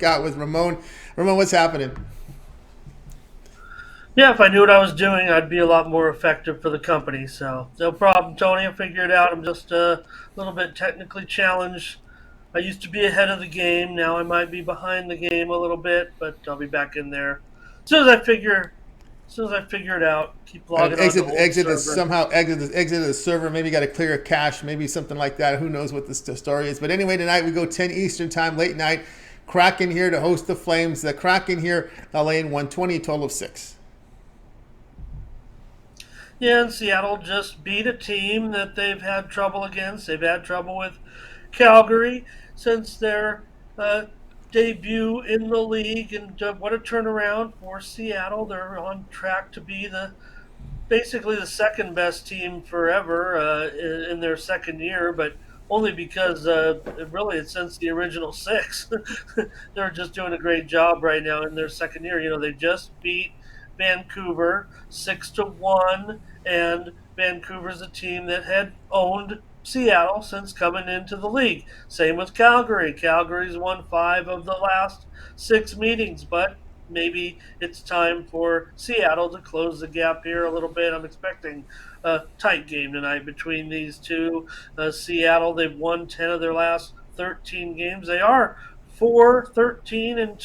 work out with Ramon. Ramon, what's happening? Yeah, if I knew what I was doing, I'd be a lot more effective for the company. So no problem, Tony. I figured it out. I'm just a little bit technically challenged. I used to be ahead of the game. Now I might be behind the game a little bit, but I'll be back in there as soon as I figure it out. Keep logging on to old Exit server. somehow exit the server. Maybe got to clear a cache, maybe something like that. Who knows what the story is? But anyway, tonight we go 10 Eastern time, late night. Kraken here to host the Flames. The Kraken here, laying 120, total of 6. Yeah, and Seattle just beat a team that they've had trouble against. They've had trouble with Calgary since their uh, debut in the league, and what a turnaround for Seattle. They're on track to be the basically the second best team forever in their second year, but only because really it's since the original six. They're just doing a great job right now in their second year. You know, they just beat Vancouver 6-1, and Vancouver's a team that had owned Seattle since coming into the league. Same with Calgary. Calgary's won 5 of the last 6 meetings, but maybe it's time for Seattle to close the gap here a little bit. I'm expecting a tight game tonight between these two. Seattle, they've won 10 of their last 13 games. They are 4-13-2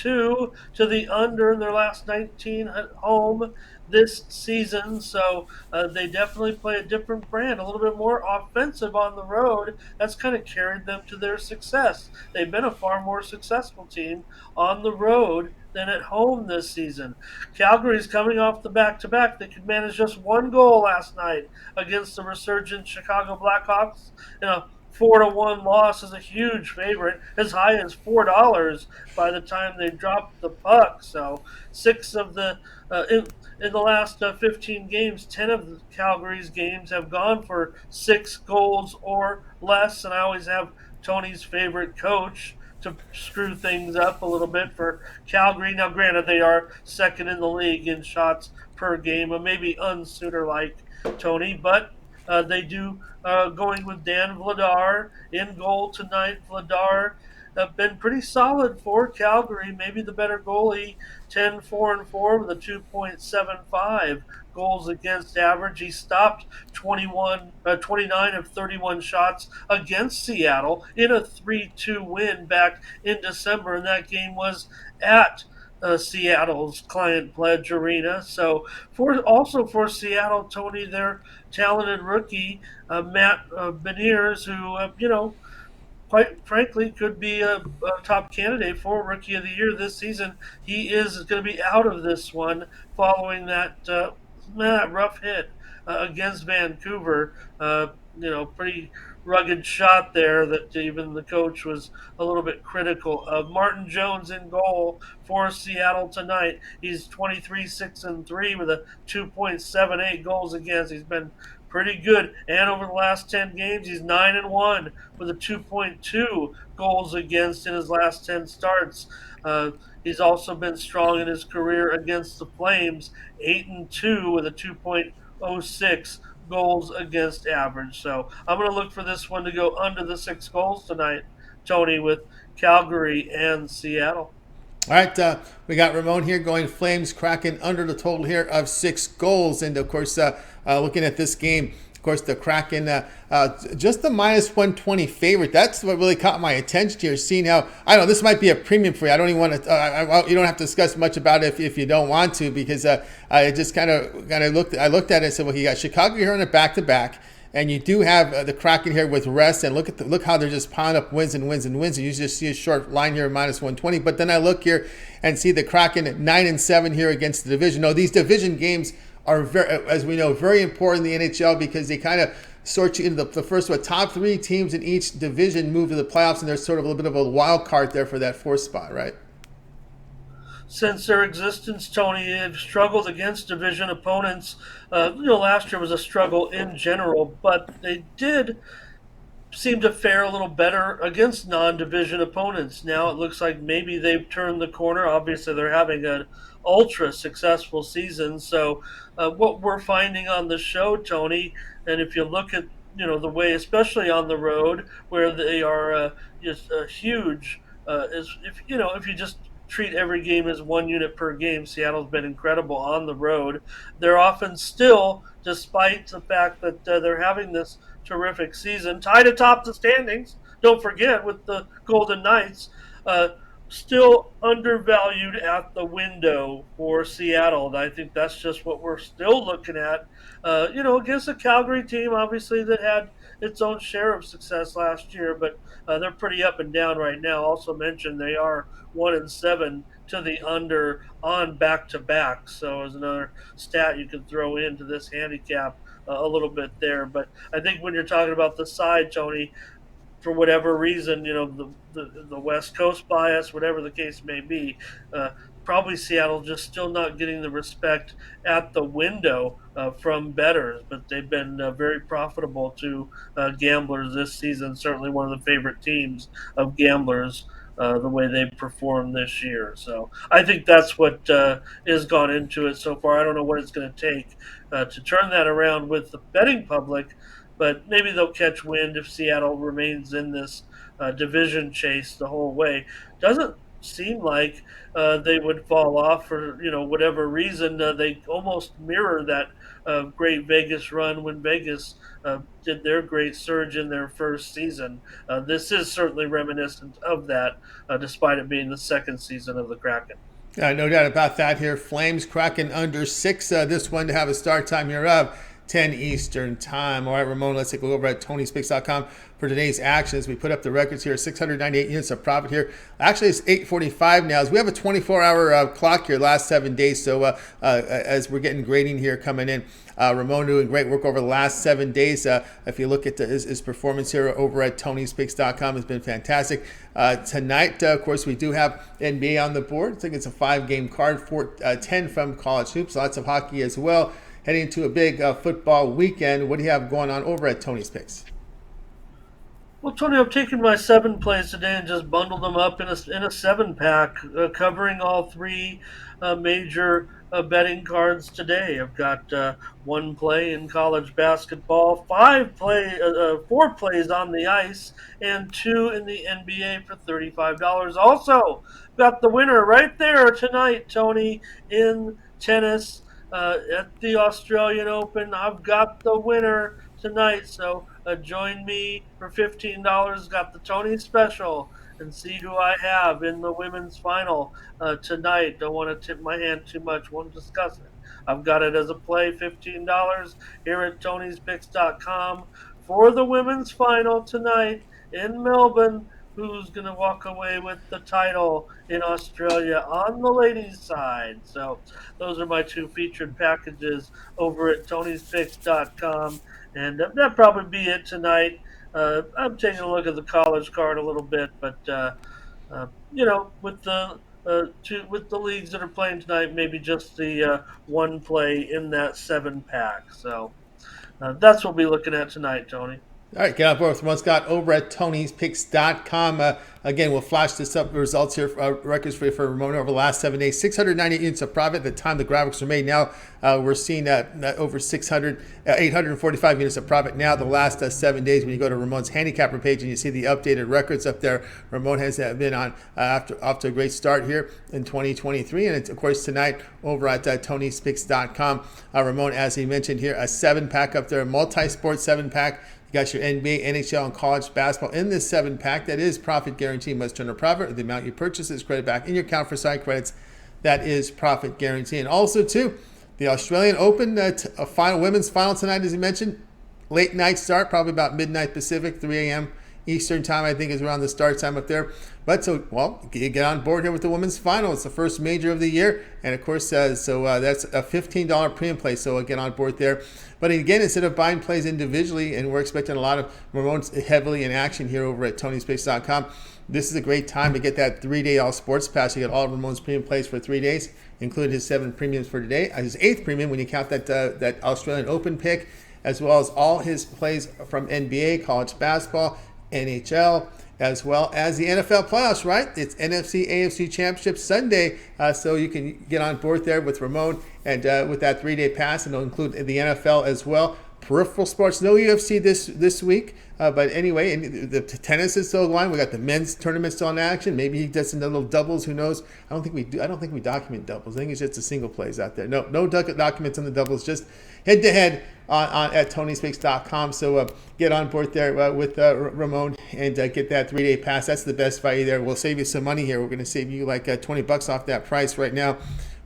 to the under in their last 19 at home this season. So they definitely play a different brand, a little bit more offensive on the road. That's kind of carried them to their success. They've been a far more successful team on the road than at home this season. Calgary's coming off the back to back. They could manage just one goal last night against the resurgent Chicago Blackhawks in a 4-1 loss as a huge favorite, as high as $4 by the time they dropped the puck. So six of the in the last 15 games, 10 of the Calgary's games have gone for 6 goals or less. And I always have Tony's favorite coach to screw things up a little bit for Calgary. Now, granted, they are second in the league in shots per game, a maybe unsuitor like Tony, but they do going with Dan Vladar in goal tonight. Vladar have been pretty solid for Calgary, maybe the better goalie, 10-4-4 with a 2.75 goals against average. He stopped 29 of 31 shots against Seattle in a 3-2 win back in December, and that game was at Seattle's Client Pledge Arena. So for Seattle, Tony, their talented rookie Matt Beniers, who quite frankly could be a top candidate for Rookie of the Year this season. He is going to be out of this one following that rough hit against Vancouver. Pretty rugged shot there that even the coach was a little bit critical of. Martin Jones in goal for Seattle tonight. He's 23-6-3 with a 2.78 goals against. He's been pretty good. And over the last 10 games, he's 9-1 with a 2.2 goals against in his last 10 starts. He's also been strong in his career against the Flames, 8-2 with a 2.06 goals against average. So I'm going to look for this one to go under the 6 goals tonight, Tony, with Calgary and Seattle. All right, we got Ramon here going Flames Kraken under the total here of 6 goals, and of course, looking at this game, of course, the Kraken just the minus 120 favorite. That's what really caught my attention here. Seeing how I don't know, this might be a premium for you. I don't even want to. You don't have to discuss much about it if you don't want to, because I just kind of looked. I looked at it and said, well, you got Chicago here on a back to back. And you do have the Kraken here with rest, and look how they're just piling up wins and wins and wins. And you just see a short line here, minus 120. But then I look here and see the Kraken at 9-7 here against the division. No, these division games are very, as we know, very important in the NHL, because they kind of sort you into the first top 3 teams in each division move to the playoffs, and there's sort of a little bit of a wild card there for that 4th spot, right? Since their existence, Tony, have struggled against division opponents. Last year was a struggle in general, but they did seem to fare a little better against non-division opponents. Now it looks like maybe they've turned the corner. Obviously, they're having an ultra successful season. So, what we're finding on the show, Tony, and if you look at the way, especially on the road, where they are just a huge is if you just treat every game as one unit per game, Seattle's been incredible on the road. They're often still, despite the fact that they're having this terrific season, tied atop the standings. Don't forget with the Golden Knights. Uh, Still undervalued at the window for Seattle. And I think that's just what we're still looking at. Against a Calgary team, obviously, that had its own share of success last year, but they're pretty up and down right now. Also mentioned they are 1-7 to the under on back to back. So as another stat you can throw into this handicap a little bit there. But I think when you're talking about the side, Tony, for whatever reason, the West Coast bias, whatever the case may be, uh, probably Seattle just still not getting the respect at the window from bettors, but they've been very profitable to gamblers this season. Certainly one of the favorite teams of gamblers. The way they've performed this year, so I think that's what has gone into it so far. I don't know what it's going to take to turn that around with the betting public, but maybe they'll catch wind if Seattle remains in this division chase the whole way. Doesn't seem like they would fall off for whatever reason. They almost mirror that great Vegas run when Vegas did their great surge in their first season. This is certainly reminiscent of that, despite it being the second season of the Kraken. No doubt about that here. Flames Kraken under 6. This one to have a start time here of 10 Eastern time. All right, Ramon, let's take a look over at TonySpicks.com for today's actions. We put up the records here, 698 units of profit here. Actually, it's 8:45 now. As we have a 24-hour clock here, last 7 days. So as we're getting grading here coming in, Ramon doing great work over the last 7 days. If you look at his performance here over at TonySpicks.com, has been fantastic. Tonight, of course, we do have NBA on the board. I think it's a 5-game card, 10 from college hoops, lots of hockey as well. Heading into a big football weekend. What do you have going on over at Tony's Picks? Well, Tony, I've taken my 7 plays today and just bundled them up in a 7-pack, covering all 3 major betting cards today. I've got 1 play in college basketball, 4 plays on the ice, and 2 in the NBA for $35. Also, got the winner right there tonight, Tony, in tennis. At the Australian Open, I've got the winner tonight. So join me for $15. Got the Tony special, and see who I have in the women's final tonight. Don't want to tip my hand too much. Won't discuss it. I've got it as a play, $15 here at Tony'sPicks.com for the women's final tonight in Melbourne. Who's going to walk away with the title in Australia on the ladies' side? So those are my 2 featured packages over at Tony'sPicks.com. And that'll probably be it tonight. I'm taking a look at the college card a little bit, but, with the leagues that are playing tonight, maybe just the 1 play in that 7-pack. So that's what we'll be looking at tonight, Tony. All right, get on board with Ramon Scott over at Tony'sPicks.com. Again, we'll flash this up, the results here, records for Ramon over the last 7 days. 698 units of profit at the time the graphics were made. Now we're seeing over 845 units of profit now the last 7 days. When you go to Ramon's handicapper page and you see the updated records up there, Ramon has been on off to a great start here in 2023. And it's, of course, tonight over at Tony'sPicks.com. Ramon, as he mentioned here, a 7-pack up there, a multi-sport 7-pack. You got your NBA, NHL, and college basketball in this 7-pack. That is profit guarantee. Must turn a profit. The amount you purchase is credit back in your account for side credits. That is profit guarantee. And also, too, the Australian Open, women's final tonight, as you mentioned. Late night start, probably about midnight Pacific, 3 a.m. Eastern time, I think, is around the start time up there. But you get on board here with the women's final. It's the first major of the year. And of course, that's a $15 premium play. So get on board there. But again, instead of buying plays individually, and we're expecting a lot of Ramon's heavily in action here over at Tony'sPicks.com, this is a great time to get that 3-day all sports pass. You get all of Ramon's premium plays for 3 days, including his 7 premiums for today. His 8th premium when you count that Australian Open pick, as well as all his plays from NBA, college basketball, NHL, as well as the NFL playoffs, right? It's NFC, AFC Championship Sunday, so you can get on board there with Ramon and with that 3-day pass, and it'll include the NFL as well. peripheral sports. No UFC this week, but anyway, and the tennis is still going. We got the men's tournament still in action. Maybe he does some little doubles. Who knows? I don't think we do. I don't think we document doubles. I think it's just the single plays out there. No documents on the doubles. Just head to head on at TonySpeaks.com. So get on board there with Ramon and get that 3-day pass. That's the best value there. We'll save you some money here. We're going to save you like $20 off that price right now.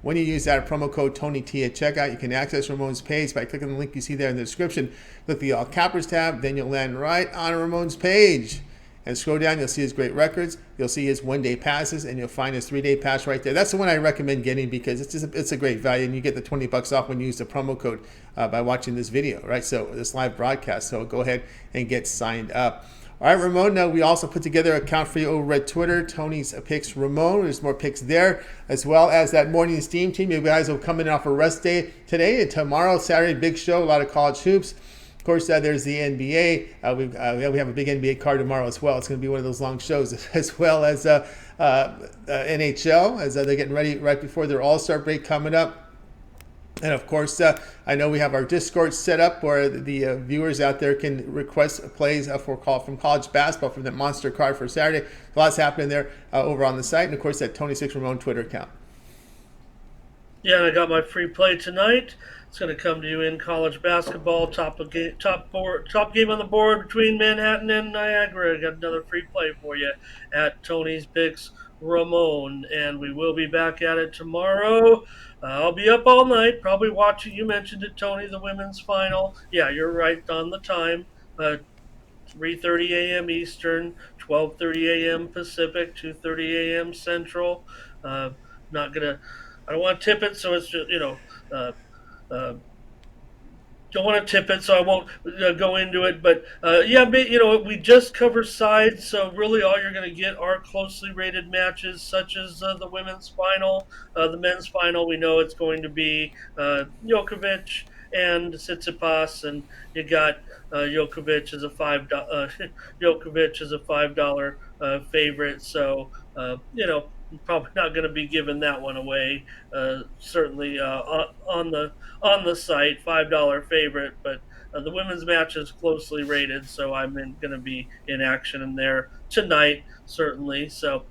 When you use that promo code TonyT at checkout, you can access Ramon's page by clicking the link you see there in the description. Click the All Cappers tab, then you'll land right on Ramon's page. And scroll down, you'll see his great records. You'll see his 1-day passes, and you'll find his 3-day pass right there. That's the one I recommend getting because it's a great value, and you get the $20 off when you use the promo code by watching this video, right? So this live broadcast. So go ahead and get signed up. All right, Ramon, we also put together an account for you over at Twitter, Tony's Picks Ramon. There's more picks there, as well as that morning Steam team. You guys will come in off a rest day today and tomorrow, Saturday, big show, a lot of college hoops. Of course, there's the NBA. We have a big NBA card tomorrow as well. It's going to be one of those long shows, as well as NHL, as they're getting ready right before their All-Star break coming up. And of course, I know we have our Discord set up where the viewers out there can request plays from college basketball from that monster card for Saturday. Lots happening there over on the site. And of course, that Tony Six Ramon Twitter account. Yeah, and I got my free play tonight. It's going to come to you in college basketball. Top game on the board between Manhattan and Niagara. I got another free play for you at Tony's Picks Ramon, and we will be back at it tomorrow. I'll be up all night, probably watching. You mentioned it, Tony, the women's final. Yeah, you're right on the time. 3:30 a.m. Eastern, 12:30 a.m. Pacific, 2:30 a.m. Central. I don't want to tip it, so it's just don't want to tip it, so I won't go into it. But we just cover sides, so really all you're going to get are closely rated matches, such as the women's final, the men's final. We know it's going to be Djokovic and Tsitsipas, and you got Djokovic as a $5 favorite. So probably not going to be giving that one away. Certainly on the site, $5 favorite, but the women's match is closely rated, so I'm going to be in action in there tonight, certainly. So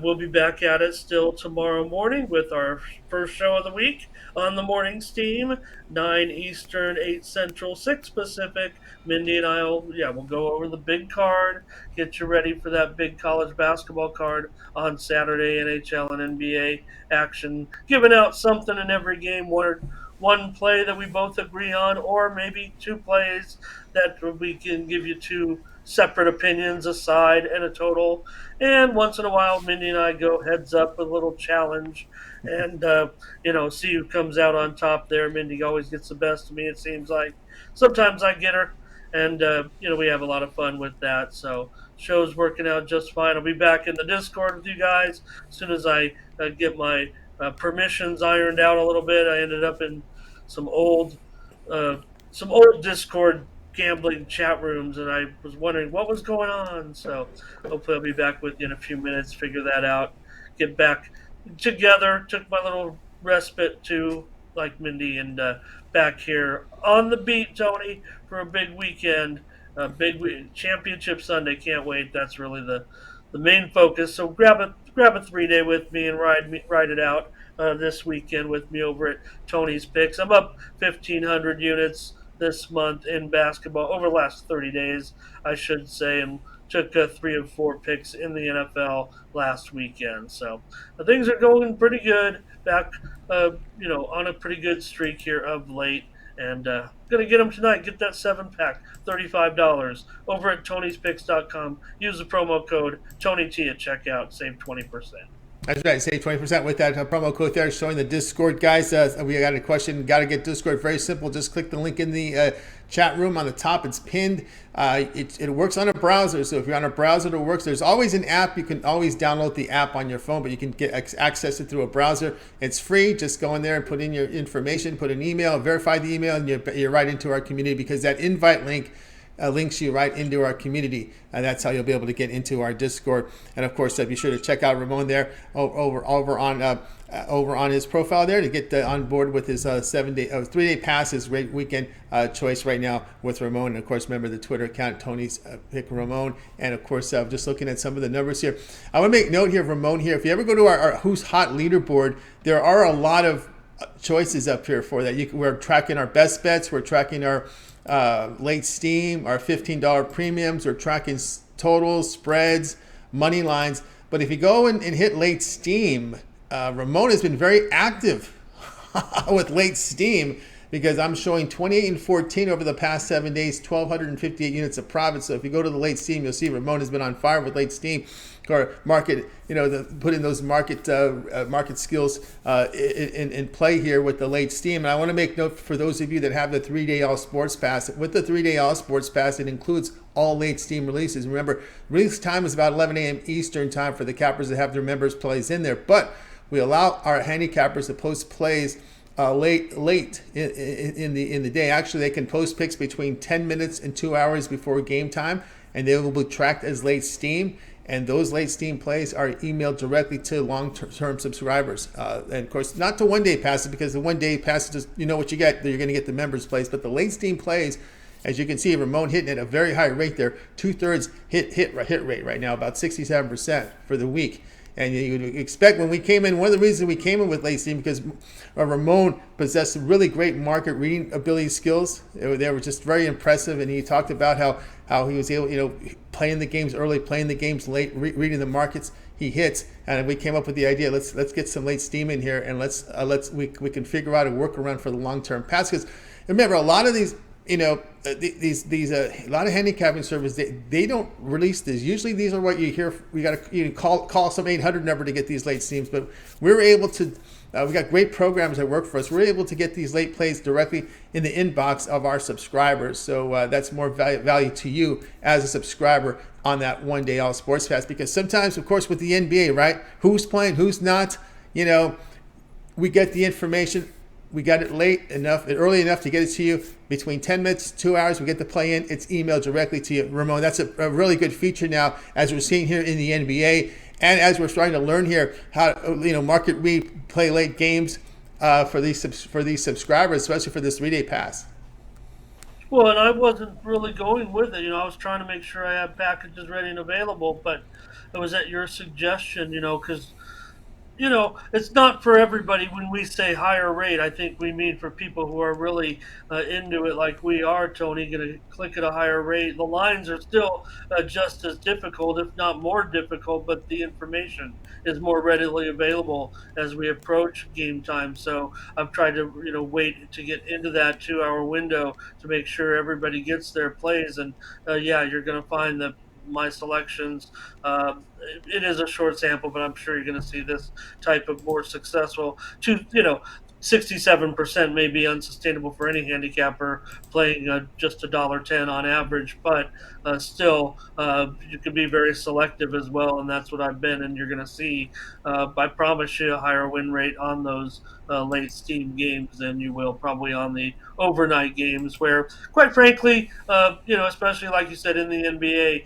we'll be back at it still tomorrow morning with our first show of the week on the morning steam, 9 Eastern, 8 Central, 6 Pacific. Mindy and we'll go over the big card, get you ready for that big college basketball card on Saturday, NHL and NBA action, giving out something in every game, one play that we both agree on, or maybe 2 plays that we can give you 2 separate opinions, a side and a total. And once in a while, Mindy and I go heads up with a little challenge and, see who comes out on top there. Mindy always gets the best of me, it seems like. Sometimes I get her. And, we have a lot of fun with that. So show's working out just fine. I'll be back in the Discord with you guys as soon as I get my permissions ironed out a little bit. I ended up in some old Discord gambling chat rooms, and I was wondering what was going on. So hopefully I'll be back with you in a few minutes, figure that out, get back together. Took my little respite too, like Mindy, and back here on the beat, Tony, for a big weekend, championship Sunday. Can't wait. That's really the main focus. So grab a 3-day with me and ride it out this weekend with me over at Tony's Picks. I'm up 1,500 units this month in basketball over the last 30 days, I should say, and took 3 of 4 picks in the NFL last weekend. So things are going pretty good. Back, on a pretty good streak here of late. And going to get them tonight. Get that 7-pack, $35 over at Tony'sPicks.com. Use the promo code TonyT at checkout. Save 20%. That's right. Save 20% with that promo code there, showing the Discord. Guys, we got a question. Got to get Discord. Very simple. Just click the link in the chat room on the top. It's pinned. It works on a browser. So if you're on a browser that works, there's always an app. You can always download the app on your phone, but you can access it through a browser. It's free. Just go in there and put in your information, put an email, verify the email, and you're right into our community, because that invite link links you right into our community. And that's how you'll be able to get into our Discord. And of course, be sure to check out Ramon there over on his profile there to get on board with his 3-day pass, his great weekend choice right now with Ramon. And of course, remember the Twitter account, Tony's Pick Ramon. And of course, just looking at some of the numbers here, I want to make note here of Ramon here. If you ever go to our Who's Hot leaderboard, there are a lot of choices up here for that. We're tracking our best bets. We're tracking our late steam, our $15 premiums. We're tracking totals, spreads, money lines. But if you go and hit late steam, Ramon has been very active with late steam because I'm showing 28 and 14 over the past 7 days, 1,258 units of profit. So if you go to the late steam, you'll see Ramon has been on fire with late steam or market, putting those market skills in play here with the late steam. And I want to make note for those of you that have the 3-day All Sports Pass. With the 3-day All Sports Pass, it includes all late steam releases. Remember, release time is about 11 a.m. Eastern time for the cappers that have their members plays in there. But we allow our handicappers to post plays late in the day. Actually, they can post picks between 10 minutes and 2 hours before game time, and they will be tracked as late steam. And those late steam plays are emailed directly to long-term subscribers. And of course, not to one-day passes, because the one-day passes, you know what you get. You're going to get the members plays. But the late steam plays, as you can see, Ramon hitting at a very high rate there. 2/3 hit rate right now, about 67% for the week. And you would expect when we came in, one of the reasons we came in with late steam because Ramon possessed really great market reading ability skills. They were just very impressive. And he talked about how he was able, playing the games early, playing the games late, reading the markets he hits. And we came up with the idea, let's get some late steam in here, and we can figure out a workaround for the long-term pass. Because remember, a lot of these, a lot of handicapping services, they don't release this. Usually these are what you hear. We got to call some 800 number to get these late steams, but we're able to. We got great programs that work for us. We're able to get these late plays directly in the inbox of our subscribers. So that's more value to you as a subscriber on that 1-day All Sports Pass. Because sometimes, of course, with the NBA, right? Who's playing, who's not? We get the information. We got it early enough to get it to you. Between 10 minutes, 2 hours, we get the play in. It's emailed directly to you. Ramon, that's a really good feature now, as we're seeing here in the NBA. And as we're starting to learn here how market read, play late games for these subscribers, especially for this 3-day pass. Well, and I wasn't really going with it. I was trying to make sure I had packages ready and available, but it was at your suggestion, because it's not for everybody. When we say higher rate, I think we mean for people who are really into it like we are, Tony, going to click at a higher rate. The lines are still just as difficult, if not more difficult, but the information is more readily available as we approach game time. So I've tried to, wait to get into that 2-hour window to make sure everybody gets their plays. And you're going to find that my selections. It is a short sample, but I'm sure you're going to see this type of more successful. 67% may be unsustainable for any handicapper playing just $1.10 on average, but still you can be very selective as well, and that's what I've been. And you're going to see, I promise you, a higher win rate on those late steam games than you will probably on the overnight games, where, quite frankly, especially like you said in the NBA,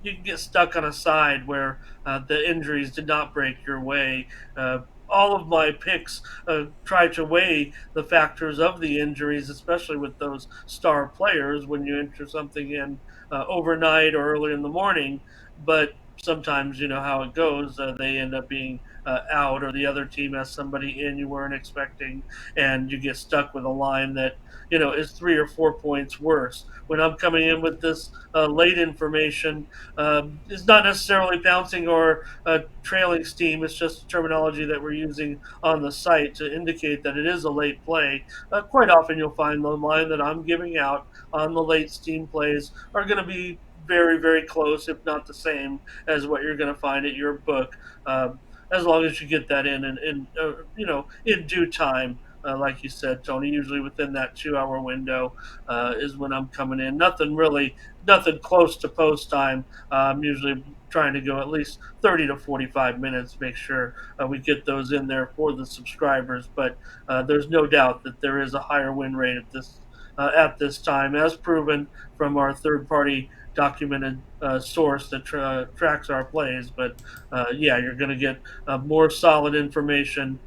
you can get stuck on a side where the injuries did not break your way. All of my picks try to weigh the factors of the injuries, especially with those star players when you enter something in overnight or early in the morning. But sometimes, you know how it goes, they end up being out, or the other team has somebody in you weren't expecting, and you get stuck with a line that is 3 or 4 points worse. When I'm coming in with this late information, it's not necessarily bouncing or trailing steam. It's just terminology that we're using on the site to indicate that it is a late play. Quite often you'll find the line that I'm giving out on the late steam plays are going to be very, very close, if not the same, as what you're going to find at your book. As long as you get that in due time. Like you said, Tony, usually within that 2-hour window is when I'm coming in. Nothing close to post time. I'm usually trying to go at least 30 to 45 minutes, make sure we get those in there for the subscribers. But there's no doubt that there is a higher win rate at this at this time, as proven from our third party documented source that tracks our plays. But yeah, you're going to get more solid information,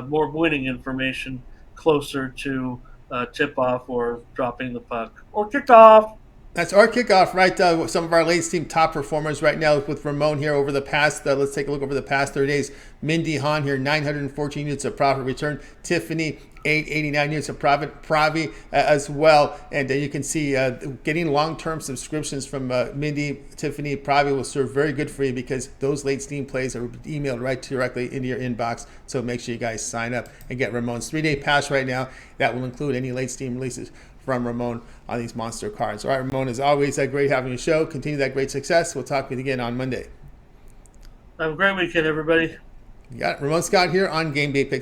more winning information closer to tip off or dropping the puck or kickoff. That's our kickoff, right? Some of our late team top performers right now with Ramon here over the past, let's take a look over the past 30 days. Mindy Hahn here, 914 units of profit return. Tiffany, 889 units of profit. Pravi as well. And you can see getting long-term subscriptions from Mindy, Tiffany, Pravi will serve very good for you because those late Steam plays are emailed right directly into your inbox. So make sure you guys sign up and get Ramon's 3-day pass right now. That will include any late Steam releases from Ramon on these monster cards. All right, Ramon, as always, great having you show. Continue that great success. We'll talk with you again on Monday. Have a great weekend, everybody. You got it. Ramon Scott here on Game Day Picks.